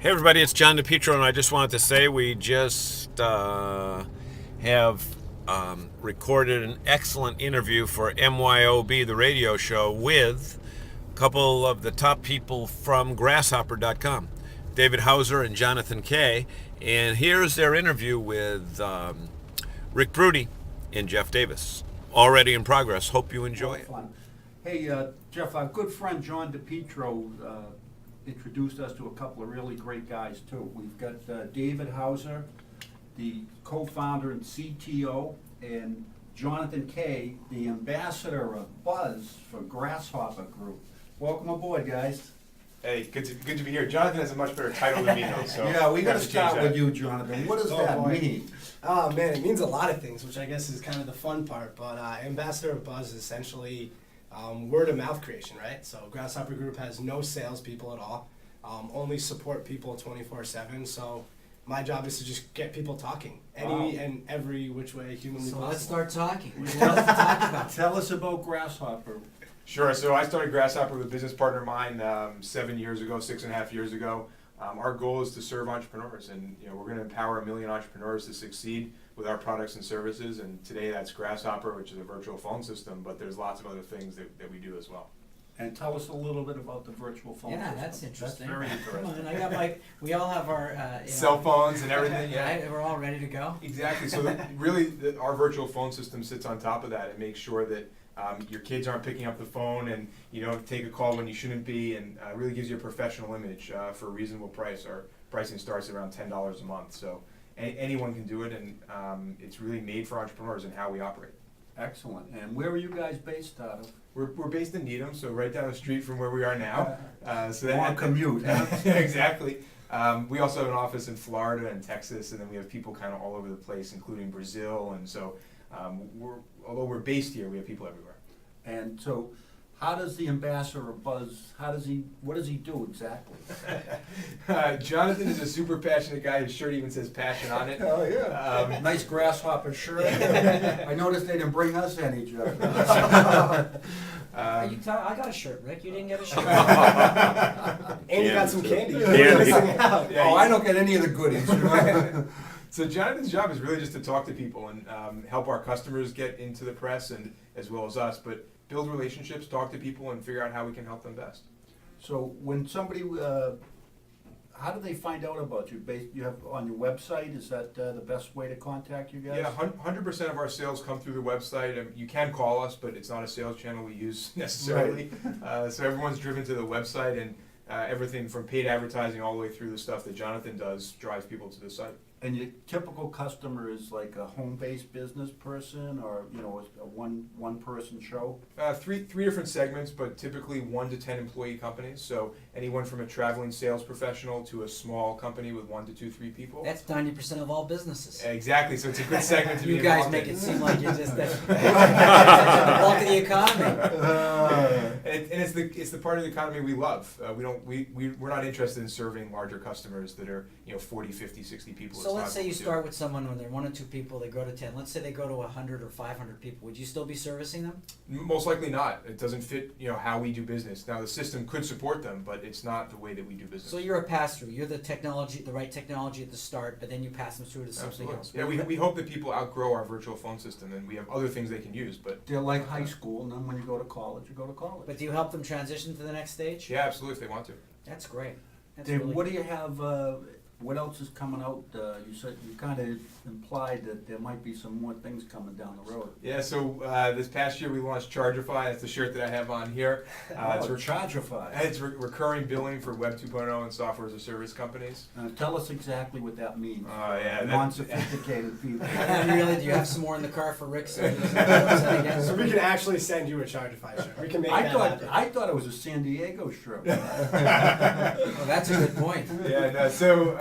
Hey everybody, it's John DePietro, and I just wanted to say we just have recorded an excellent interview for MYOB, the radio show, with a couple of the top people from Grasshopper.com, David Hauser and Jonathan Kay. And here's their interview with Rick Brody and Jeff Davis. Already in progress. Hope you enjoy it. Fun. Hey, Jeff, our good friend John DePietro introduced us to a couple of really great guys too. We've got David Hauser, the co-founder and CTO, and Jonathan Kay, the ambassador of Buzz for Grasshopper Group. Welcome aboard, guys. Hey, good to be here. Jonathan has a much better title than me, though. So Yeah, we got to have start change with that. you, Jonathan. What does that mean? Oh man, it means a lot of things, which I guess is kind of the fun part. But Ambassador of Buzz is essentially word of mouth creation, right? So Grasshopper Group has no salespeople at all, only support people 24/7. So my job is to just get people talking, any and every which way humanly So possible. let's start talking. What else to talk about? Tell us about Grasshopper. Sure. So I started Grasshopper with a business partner of mine 7 years ago, 6.5 years ago. Our goal is to serve entrepreneurs, and we're going to empower 1 million entrepreneurs to succeed with our products and services. And today that's Grasshopper, which is a virtual phone system, but there's lots of other things that we do as well. And tell us a little bit about the virtual phone Yeah, system. that's interesting. That's very Come interesting. on, I got we all have our Cell phones and everything. Yeah. Right, we're all ready to go. Exactly. So really, our virtual phone system sits on top of that and makes sure that your kids aren't picking up the phone and you don't take a call when you shouldn't be, and really gives you a professional image for a reasonable price. Our pricing starts at around $10 a month, so anyone can do it, and it's really made for entrepreneurs and how we operate. Excellent. And where are you guys based out of? We're based in Needham, so right down the street from where we are now. So that Long commute, huh? Exactly. We also have an office in Florida and Texas, and then we have people kind of all over the place, including Brazil, and so although we're based here, we have people everywhere. And so, how does the ambassador of Buzz, what does he do exactly? Jonathan is a super passionate guy. His shirt even says passion on it. Oh, yeah. Nice grasshopper shirt. I noticed they didn't bring us any, Jeff. Are you I got a shirt, Rick. You didn't get a shirt. And you got some candy. Candy. Missing out. Yeah, Oh, I don't get any of the goodies. So Jonathan's job is really just to talk to people and help our customers get into the press, and as well as us, but build relationships, talk to people, and figure out how we can help them best. So when somebody, how do they find out about you? You have on your website, is that the best way to contact you guys? Yeah, 100% of our sales come through the website. You can call us, but it's not a sales channel we use necessarily. So everyone's driven to the website, and everything from paid advertising all the way through the stuff that Jonathan does drives people to the site. And your typical customer is like a home-based business person, or a one-person show? Three different segments, but typically 1 to 10 employee companies. So anyone from a traveling sales professional to a small company with 1 to 2, 3 people. That's 90% of all businesses. Exactly. So it's a good segment to be You guys involved make in. it seem like you're just the bulk of the economy. And it's the part of the economy we love. We're not interested in serving larger customers that are 40, 50, 60 people. So It's let's not say what you we do. start with someone when they're 1 or 2 people, they grow to 10. Let's say they go to 100 or 500 people. Would you still be servicing them? Most likely not. It doesn't fit how we do business. Now the system could support them, but it's not the way that we do business. So you're a pass-through. You're the right technology at the start, but then you pass them through to something Absolutely. else. Yeah, we hope that people outgrow our virtual phone system, and we have other things they can use. But They're like high school, and then when you go to college, you go to college. But do you help them transition to the next stage? yeah, absolutely, if they want to. That's great. That's Dave, really what do you have, what else is coming out? You said, you kind of implied that there might be some more things coming down the road. Yeah, so this past year we launched Chargify. That's the shirt that I have on here. It's Chargify. It's recurring billing for Web 2.0 and software as a service companies. Tell us exactly what that means. Oh, yeah, that- Non-sophisticated people. Really, do you have some more in the car for Rick? So he doesn't go upset again? So we can actually send you a Chargify shirt. We can make I that thought happen. I thought it was a San Diego shirt. Oh, that's a good point. Yeah, no, so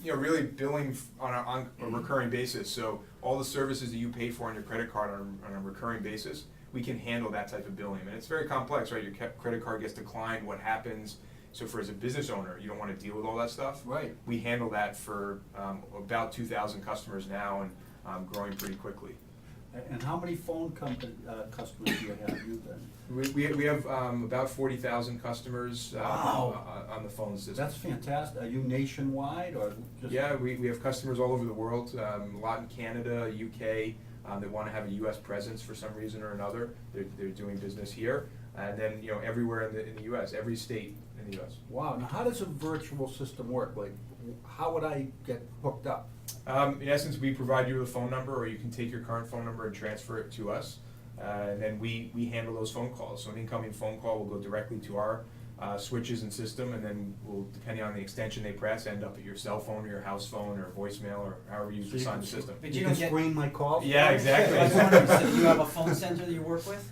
really billing on a recurring basis. So all the services that you pay for on your credit card on a recurring basis, we can handle that type of billing. And it's very complex, right? Your credit card gets declined, what happens? So as a business owner, you don't want to deal with all that stuff. Right. We handle that for about 2,000 customers now, and growing pretty quickly. And how many phone customers do you have, you then? We have about 40,000 customers on the phone system. That's fantastic. Are you nationwide or just? Yeah, we have customers all over the world, a lot in Canada, UK, that want to have a US presence for some reason or another. They're doing business here. And then, you know, everywhere in the US, every state in the US. Wow, now how does a virtual system work? Like, how would I get hooked up? In essence, we provide you with a phone number, or you can take your current phone number and transfer it to us. And then we handle those phone calls. So an incoming phone call will go directly to our switches and system, and then will, depending on the extension they press, end up at your cell phone or your house phone or voicemail or however you assign the system. But You you can don't get. screen my calls? Yeah, exactly. I was wondering, so you have a phone center that you work with?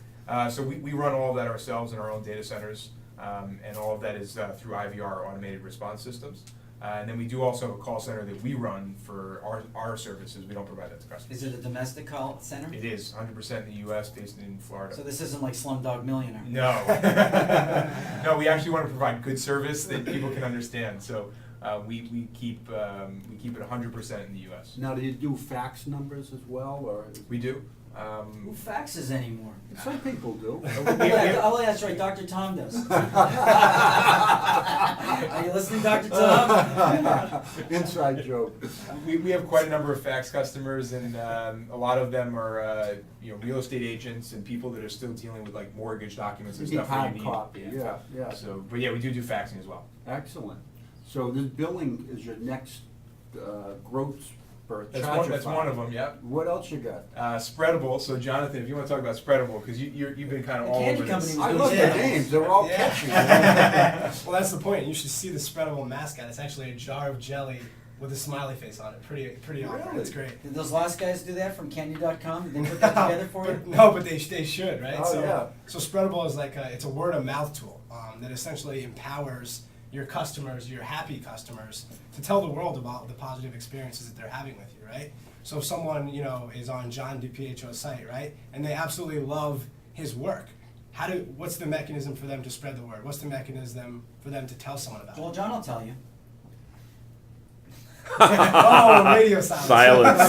So we run all of that ourselves in our own data centers, and all of that is through IVR, automated response systems. And then we do also have a call center that we run for our services. We don't provide that to customers. Is it a domestic call center? It is 100% in the U.S., based in Florida. So this isn't like Slumdog Millionaire? No. No, we actually want to provide good service that people can understand. So we keep it 100% in the U.S. Now, do you do fax numbers as well, or? We do. Who faxes anymore? Some people do. Yeah, oh, that's right, Dr. Tom does. Are you listening, Dr. Tom? Inside joke. We have quite a number of fax customers, and a lot of them are real estate agents and people that are still dealing with like mortgage documents and You need stuff. that hard you copy, yeah. So, but yeah, we do faxing as well. Excellent. So this billing is your next growth spurt. That's one of them. Yep. What else you got? Spreadable. So Jonathan, if you want to talk about Spreadable, because you've been kind of The all candy over company this. was I doing love the sales. names, they're all Yeah. catchy. Well, that's the point. You should see the Spreadable mascot. It's actually a jar of jelly with a smiley face on it. Pretty awesome. Really? It's great. Did those last guys do that from Candy.com? Did they put that together for you? No, but they should, right? Oh, yeah. So Spreadable is like it's a word of mouth tool that essentially empowers your customers, your happy customers, to tell the world about the positive experiences that they're having with you, right? So if someone, is on John DiPietro's site, right, and they absolutely love his work, what's the mechanism for them to spread the word? What's the mechanism for them to tell someone about it? Well, John will tell you. Oh, radio silence.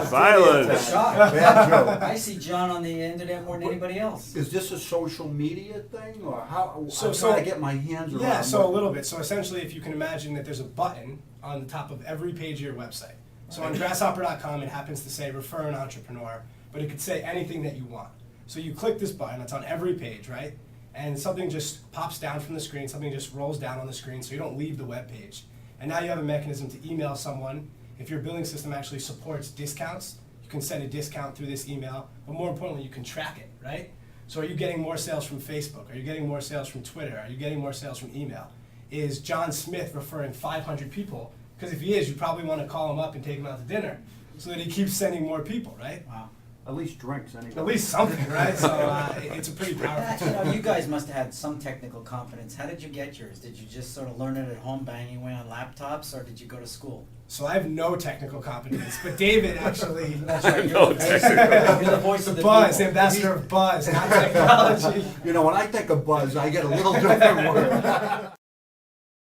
Silence. Silence. Bad joke. I see John on the internet more than anybody else. Is this a social media thing, or how? So- I'm trying to get my hands around. Yeah, so a what- little bit. So essentially, if you can imagine that there's a button on the top of every page of your website. So on grasshopper.com, it happens to say refer an entrepreneur, but it could say anything that you want. So you click this button, it's on every page, right? And something just pops down from the screen, something just rolls down on the screen so you don't leave the web page. And now you have a mechanism to email someone. If your billing system actually supports discounts, you can send a discount through this email, but more importantly, you can track it, right? So are you getting more sales from Facebook? Are you getting more sales from Twitter? Are you getting more sales from email? Is John Smith referring 500 people? Because if he is, you probably want to call him up and take him out to dinner so that he keeps sending more people, right? Wow. At least drinks, anyway. At least something, right? So it's a pretty powerful tool. You guys must have had some technical competence. How did you get yours? Did you just sort of learn it at home, banging away on laptops, or did you go to school? So I have no technical competence, but David actually, That's right. You're, No the, voice, you're the voice of the Buzz, the people. ambassador of Buzz, not technology. When I think of buzz, I get a little different word.